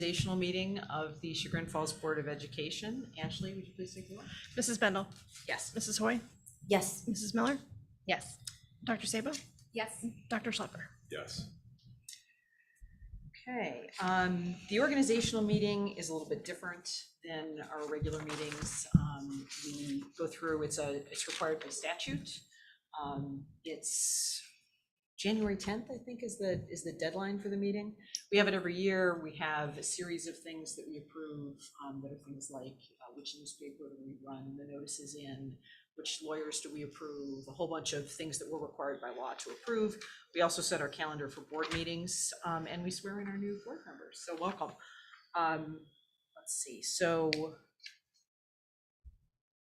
Organizational meeting of the Chagrin Falls Board of Education. Ashley, would you please take the roll? Mrs. Bendel. Yes. Mrs. Hoy. Yes. Mrs. Miller. Yes. Dr. Sabo. Yes. Dr. Schlepper. Yes. Okay, the organizational meeting is a little bit different than our regular meetings. We go through, it's required by statute. It's January 10th, I think, is the deadline for the meeting. We have it every year. We have a series of things that we approve that are things like which newspaper do we run the notices in, which lawyers do we approve, a whole bunch of things that we're required by law to approve. We also set our calendar for board meetings, and we swear in our new board members. So welcome. Let's see. So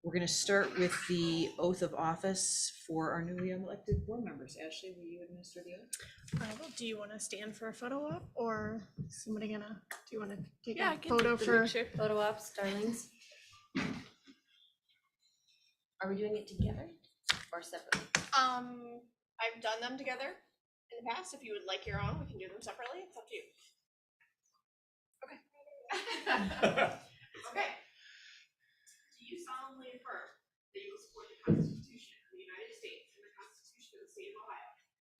we're going to start with the oath of office for our newly elected board members. Ashley, will you administer the oath? Do you want to stand for a photo op, or somebody do you want to take I a can photo take the for picture. Photo ops, darlings. Are we doing it together or separately? I've done them together in the past. If you would like your own, we can do them separately. It's up to you. Okay. Okay. Do you solemnly affirm that you will support the Constitution of the United States and the Constitution of the State of Ohio,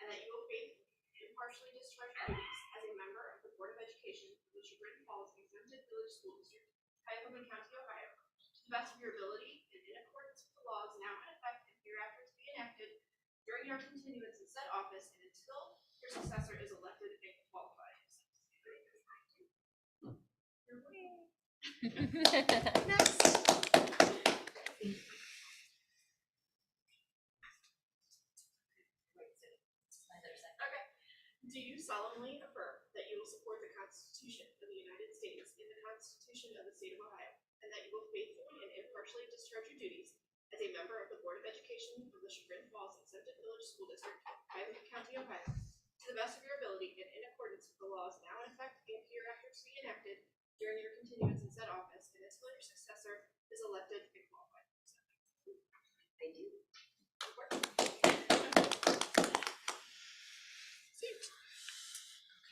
and that you will faithfully and impartially discharge your duties as a member of the Board of Education of the Chagrin Falls Exempted Village School District, Cuyahoga County, Ohio, to the best of your ability and in accordance with the laws now in effect and hereafter to be enacted during your continuance in said office and until your successor is elected and qualified? Next. Okay. Do you solemnly affirm that you will support the Constitution of the United States and the Constitution of the State of Ohio, and that you will faithfully and impartially discharge your duties as a member of the Board of Education of the Chagrin Falls Exempted Village School District, Cuyahoga County, Ohio, to the best of your ability and in accordance with the laws now in effect and hereafter to be enacted during your continuance in said office and until your successor is elected and qualified? Thank you.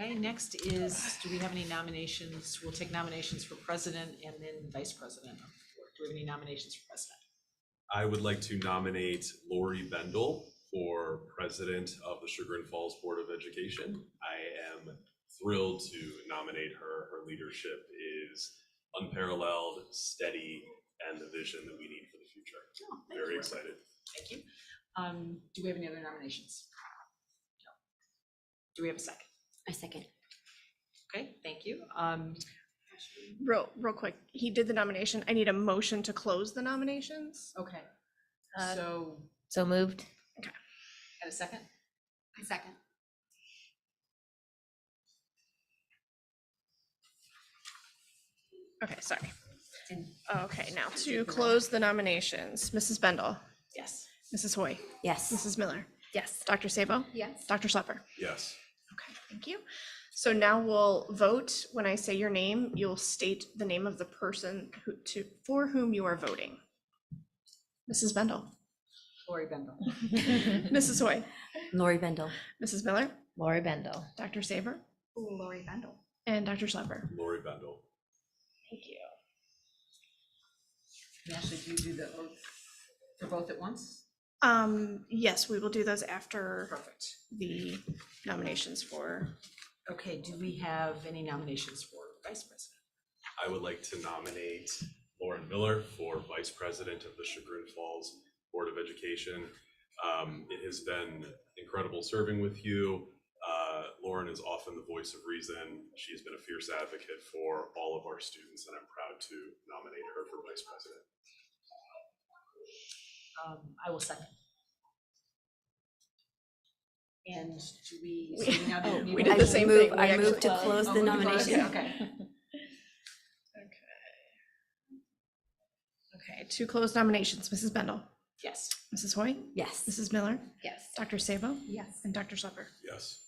Okay, next is, do we have any nominations? We'll take nominations for president and then vice president of the board. Do we have any nominations for president? I would like to nominate Lori Bendel for president of the Chagrin Falls Board of Education. I am thrilled to nominate her. Her leadership is unparalleled, steady, and the vision that we need for the future. Oh, Very excited. Thank you. Do we have any other nominations? No. Do we have a second? I second. Okay, thank you. real quick? He did the nomination. I need a motion to close the nominations. Okay, So moved. got a second? I second. Okay, sorry. And Okay, now to close the nominations, Mrs. Bendel, yes. Mrs. Hoy, Yes. Mrs. Miller, Yes. Dr. Sabo, Yes. Dr. Schlepper. Yes. Okay, thank you. So now we'll vote. When I say your name, you'll state the name of the person for whom you are voting. Mrs. Bendel, Lori Bendel. Mrs. Hoy, Lori Bendel. Mrs. Miller, Lori Bendel. Dr. Saber, Lori Bendel. and Dr. Schlepper. Lori Bendel. Thank you. And Ashley, do you do the oath for both at once? Yes, we will do those after Perfect. the nominations for. Okay, do we have any nominations for vice president? I would like to nominate Lauren Miller for vice president of the Chagrin Falls Board of Education. It has been incredible serving with you. Lauren is often the voice of reason. She has been a fierce advocate for all of our students, and I'm proud to nominate her for vice president. I will second. And do we? So we now do- we did the same thing. We I actually move to close Oh, the we can nomination. Okay. Okay, to close nominations, Mrs. Bendel, Yes. Mrs. Hoy, Yes. Mrs. Miller, Yes. Dr. Sabo, Yes. and Dr. Schlepper. Yes.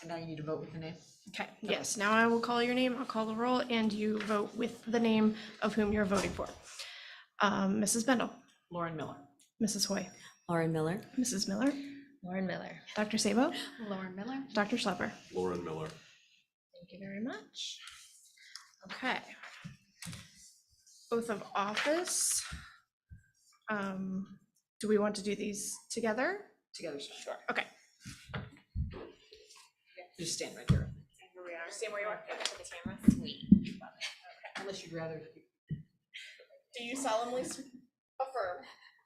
And now you need to vote with the name. Okay, yes, now I will call your name, I'll call the roll, and you vote with the name of whom you're voting for. Mrs. Bendel, Lauren Miller. Mrs. Hoy, Lauren Miller. Mrs. Miller, Lauren Miller. Dr. Sabo, Lauren Miller. Dr. Schlepper. Lauren Miller. Thank you very much. Okay. Oath of office. Do we want to do these together? Together, sure. Okay. Just stand right here, Here we are. Stand where you are. To the camera. Sweet. unless you'd rather. Do you solemnly affirm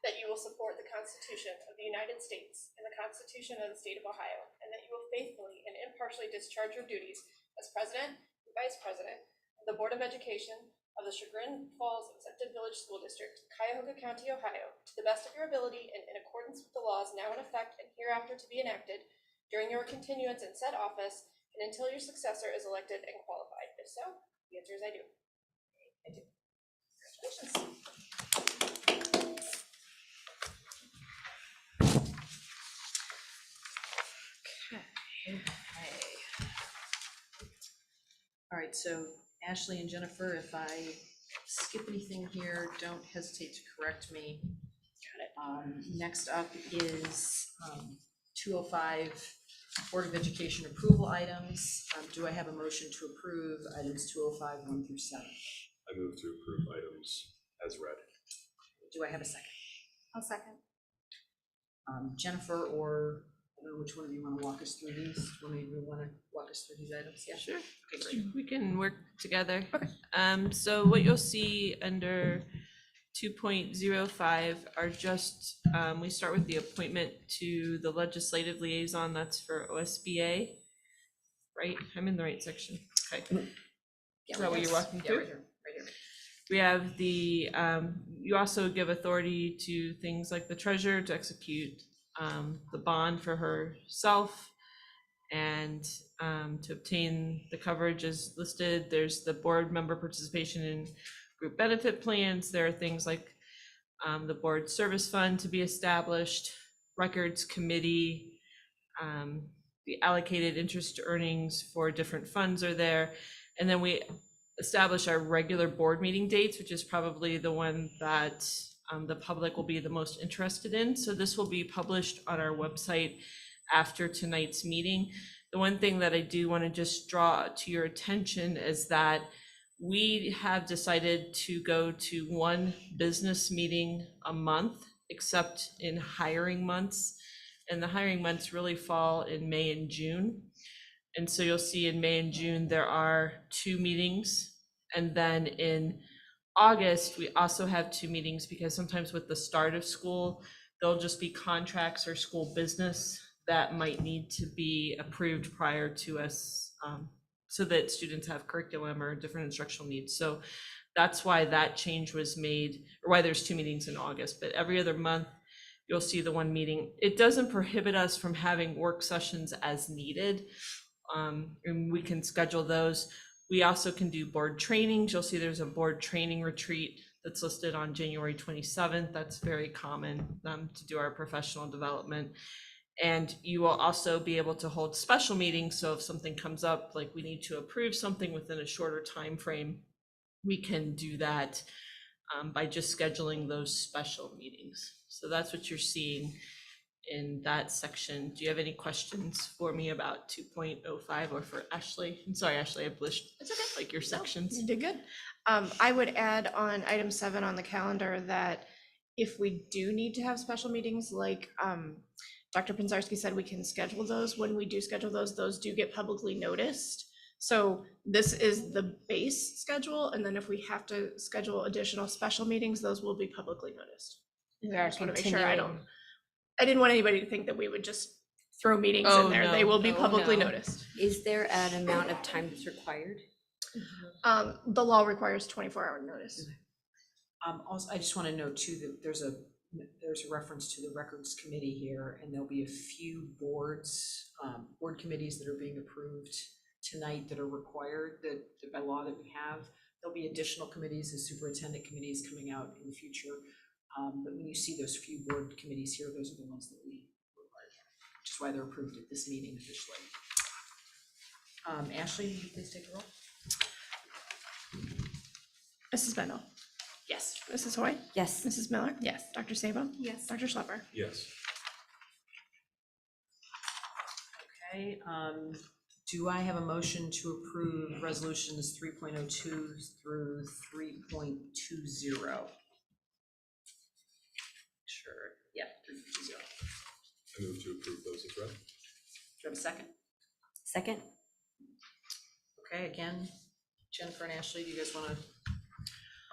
that you will support the Constitution of the United States and the Constitution of the State of Ohio, and that you will faithfully and impartially discharge your duties as President and Vice President of the Board of Education of the Chagrin Falls Accepted Village School District, Cuyahoga County, Ohio, to the best of your ability and in accordance with the laws now in effect and hereafter to be enacted during your continuance in said office and until your successor is elected and qualified? If so, the answer is I do. I do. Congratulations. Okay. All right, so Ashley and Jennifer, if I skip anything here, don't hesitate to correct me. Got it. Next up is 205 Board of Education approval items. Do I have a motion to approve items 205, 1 through 7? I move to approve items as read. Do I have a second? I'll second. Jennifer, or I don't know which one of you want to walk us through these? One of you want to walk us through these items? Yeah. Sure, Okay, great. we can work together. Okay. So what you'll see under 2.05 are just, we start with the appointment to the legislative liaison, that's for OSBA, right? I'm in the right section, okay. Is that what you're walking Yeah, through? right here, right here. We have the, you also give authority to things like the treasurer to execute the bond for herself and to obtain the coverage as listed. There's the board member participation in group benefit plans. There are things like the board service fund to be established, records committee, the allocated interest earnings for different funds are there. And then we establish our regular board meeting dates, which is probably the one that the public will be the most interested in. So this will be published on our website after tonight's meeting. The one thing that I do want to just draw to your attention is that we have decided to go to one business meeting a month, except in hiring months. And the hiring months really fall in May and June. And so you'll see in May and June, there are 2 meetings. And then in August, we also have 2 meetings because sometimes with the start of school, there'll just be contracts or school business that might need to be approved prior to us, so that students have curriculum or different instructional needs. So that's why that change was made, or why there's 2 meetings in August, but every other month, you'll see the 1 meeting. It doesn't prohibit us from having work sessions as needed, and we can schedule those. We also can do board trainings. You'll see there's a board training retreat that's listed on January 27th. That's very common to do our professional development. And you will also be able to hold special meetings. So if something comes up, like we need to approve something within a shorter time frame, we can do that by just scheduling those special meetings. So that's what you're seeing in that section. Do you have any questions for me about 2.05 or for Ashley? I'm sorry, Ashley, I blushed. It's okay. Like your sections. You did good. I would add on item 7 on the calendar that if we do need to have special meetings, like Dr. Pinzarski said, we can schedule those. When we do schedule those do get publicly noticed. So this is the base schedule. And then if we have to schedule additional special meetings, those will be publicly noticed. We are just wanna make sure continuing. I didn't want anybody to think that we would just throw meetings Oh, in there. no. They will be Oh, publicly no. noticed. Is there an amount of time that's required? The law requires 24-hour notice. Also, I just want to note too that there's a reference to the records committee here, and there'll be a few board committees that are being approved tonight that are required that by law that we have. There'll be additional committees and superintendent committees coming out in the future. But when you see those few board committees here, those are the ones that we require, which is why they're approved at this meeting officially. Ashley, will you please take the roll? Mrs. Bendel, Yes. Mrs. Hoy, Yes. Mrs. Miller. Yes. Dr. Sabo. Yes. Dr. Schlepper. Yes. Okay, do I have a motion to approve resolutions 3.02 through 3.20? Sure, yeah, 3.20. I move to approve those as read. Do you have a second? Second? Okay, again, Jennifer and Ashley, do you guys want to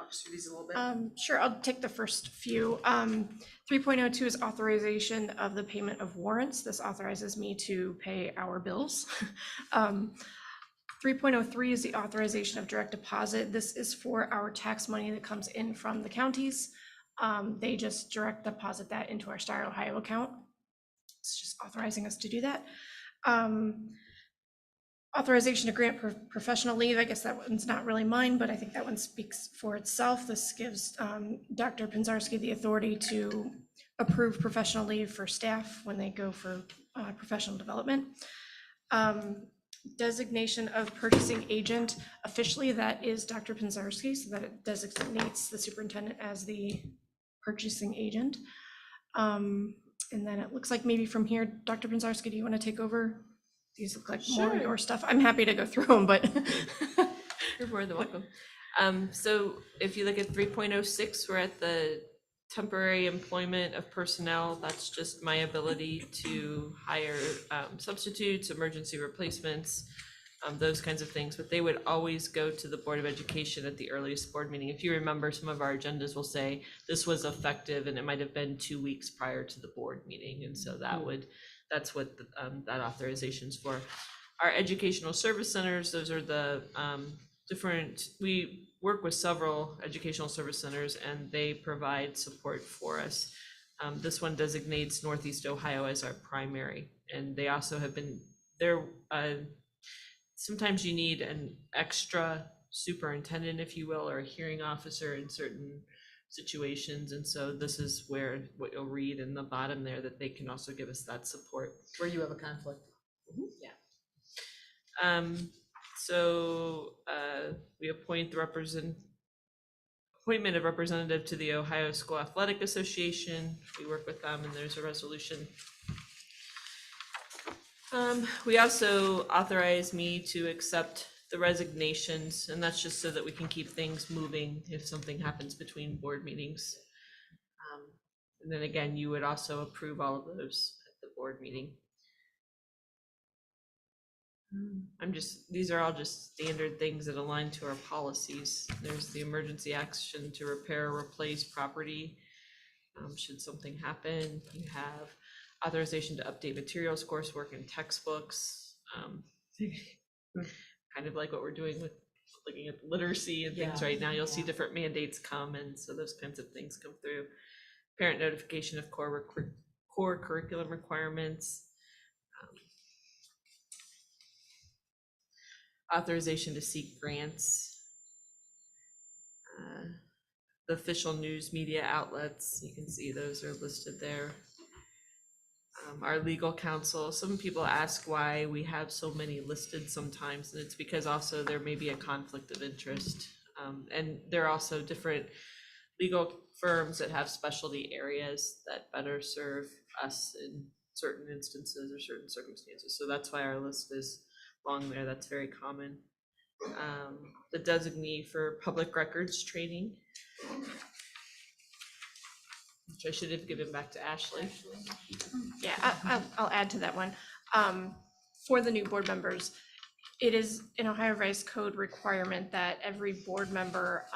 walk us through these a little bit? Sure, I'll take the first few. 3.02 is authorization of the payment of warrants. This authorizes me to pay our bills. 3.03 is the authorization of direct deposit. This is for our tax money that comes in from the counties. They just direct deposit that into our Star Ohio account. It's just authorizing us to do that. Authorization to grant professional leave. I guess that one's not really mine, but I think that one speaks for itself. This gives Dr. Pinzarski the authority to approve professional leave for staff when they go for professional development. Designation of purchasing agent. Officially, that is Dr. Pinzarski, so that it designates the superintendent as the purchasing agent. And then it looks like maybe from here, Dr. Pinzarski, do you want to take over? These look like more Sure. your stuff. I'm happy to go through them, but You're more than welcome. So if you look at 3.06, we're at the temporary employment of personnel. That's just my ability to hire substitutes, emergency replacements, those kinds of things. But they would always go to the Board of Education at the earliest board meeting. If you remember, some of our agendas will say this was effective, and it might have been 2 weeks prior to the board meeting. And so that's what that authorization is for. Our educational service centers, those are the we work with several educational service centers, and they provide support for us. This one designates Northeast Ohio as our primary, and they also have been there. Sometimes you need an extra superintendent, if you will, or a hearing officer in certain situations, and so this is where what you'll read in the bottom there, that they can also give us that support Where you have a conflict. Yeah. So we appoint the appointment of representative to the Ohio School Athletic Association. We work with them, and there's a resolution. We also authorize me to accept the resignations, and that's just so that we can keep things moving if something happens between board meetings. And then again, you would also approve all of those at the board meeting. These are all just standard things that align to our policies. There's the emergency action to repair or replace property. Should something happen, you have authorization to update materials, coursework, and textbooks. Kind of like what we're doing with looking at literacy and things Yeah, right now. You'll see yeah. different mandates come, and so those kinds of things come through. Parent notification of core curriculum requirements. Authorization to seek grants. The official news media outlets, you can see those are listed there. Our legal counsel, some people ask why we have so many listed sometimes, and it's because also there may be a conflict of interest. And there are also different legal firms that have specialty areas that better serve us in certain instances or certain circumstances. So that's why our list is long there. That's very common. The designee for public records training, which I should have given back to Ashley. yeah, I'll add to that one. For the new board members, it is an Ohio Revised Code requirement that every board member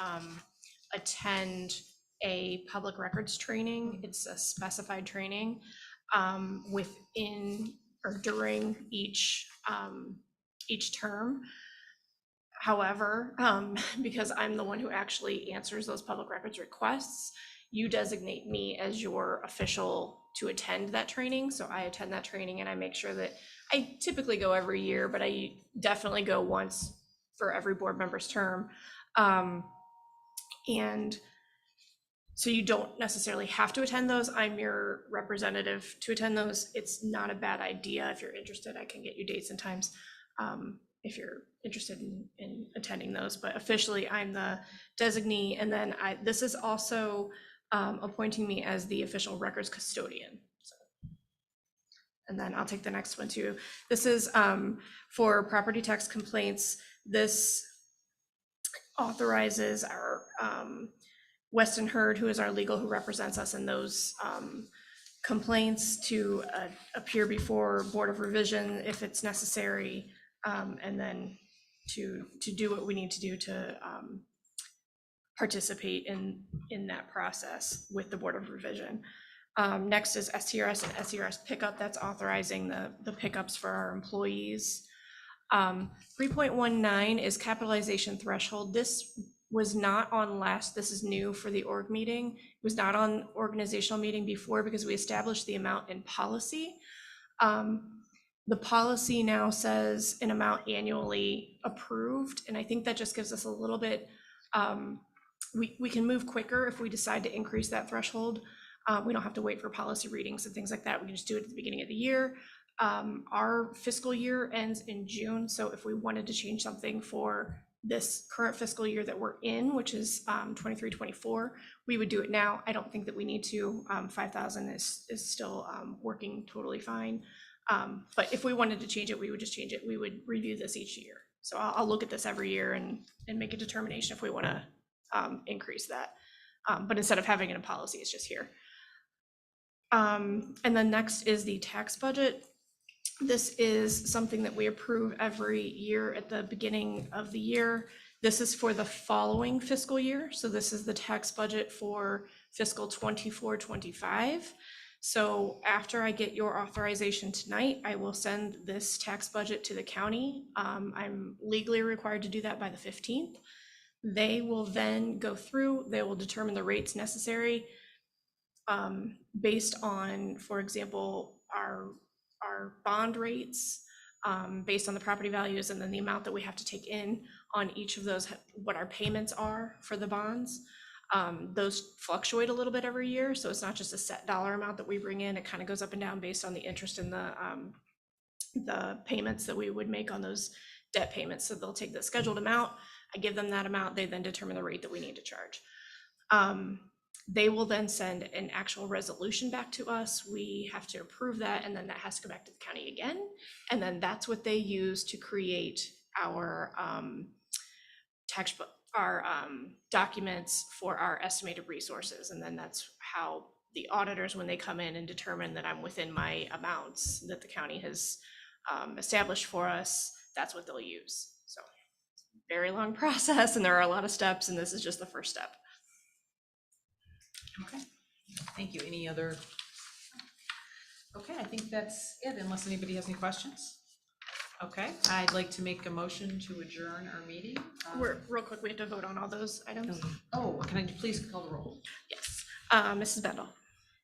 attend a public records training. It's a specified training within or during each term. However, because I'm the one who actually answers those public records requests, you designate me as your official to attend that training. So I attend that training, and I make sure that I typically go every year, but I definitely go once for every board member's term. And so you don't necessarily have to attend those. I'm your representative to attend those. It's not a bad idea. If you're interested, I can get you dates and times if you're interested in attending those. But officially, I'm the designee. And then this is also appointing me as the official records custodian. So. And then I'll take the next one too. This is for property tax complaints. This authorizes our Weston Hurd, who is our legal, who represents us in those complaints, to appear before Board of Revision if it's necessary, and then to do what we need to do to participate in that process with the Board of Revision. Next is STRS and SERS pickup. That's authorizing the pickups for our employees. 3.19 is capitalization threshold. This was not on this is new for the org meeting. It was not on organizational meeting before because we established the amount in policy. The policy now says an amount annually approved, and I think that just gives us a little bit, we can move quicker if we decide to increase that threshold. We don't have to wait for policy readings and things like that. We can just do it at the beginning of the year. Our fiscal year ends in June, so if we wanted to change something for this current fiscal year that we're in, which is 23-24, we would do it now. I don't think that we need to. 5,000 is still working totally fine. But if we wanted to change it, we would just change it. We would review this each year. So I'll look at this every year and make a determination if we want to increase that. But instead of having it in policy, it's just here. And then next is the tax budget. This is something that we approve every year at the beginning of the year. This is for the following fiscal year. So this is the tax budget for fiscal 24-25. So after I get your authorization tonight, I will send this tax budget to the county. I'm legally required to do that by the 15th. They will then go through, they will determine the rates necessary based on, for example, our bond rates, based on the property values, and then the amount that we have to take in on each of those, what our payments are for the bonds. Those fluctuate a little bit every year, so it's not just a set dollar amount that we bring in. It kind of goes up and down based on the interest in the payments that we would make on those debt payments. So they'll take the scheduled amount, I give them that amount, they then determine the rate that we need to charge. They will then send an actual resolution back to us. We have to approve that, and then that has to go back to the county again. And then that's what they use to create our documents for our estimated resources. And then that's how the auditors, when they come in and determine that I'm within my amounts that the county has established for us, that's what they'll use. So very long process, and there are a lot of steps, and this is just the first step. Okay, thank you. Any other? Okay, I think that's it, unless anybody has any questions. Okay, I'd like to make a motion to adjourn our meeting. We're real quick, we have to vote on all those items. Oh, can I please call the roll? Yes. Mrs. Bendel.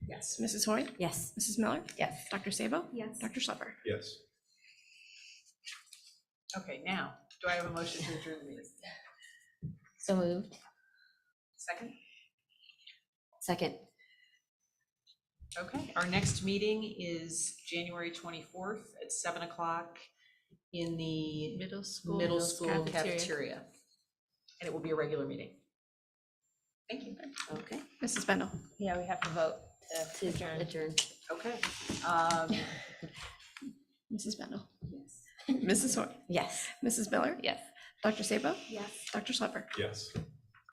Yes. Mrs. Hoy. Yes. Mrs. Miller. Yes. Dr. Sabo. Yes. Dr. Schlepper. Yes. Okay, now, do I have a motion to adjourn the meeting? So moved. Second? Second. Okay, our next meeting is January 24th at 7 o'clock in the Middle school. middle school cafeteria. And it will be a regular meeting. Thank you. Okay. Mrs. Bendel. Yeah, we have to vote to adjourn. Okay. Mrs. Bendel. Yes. Mrs. Hoy. Yes. Mrs. Miller. Yes. Dr. Sabo. Yes. Dr. Schlepper. Yes.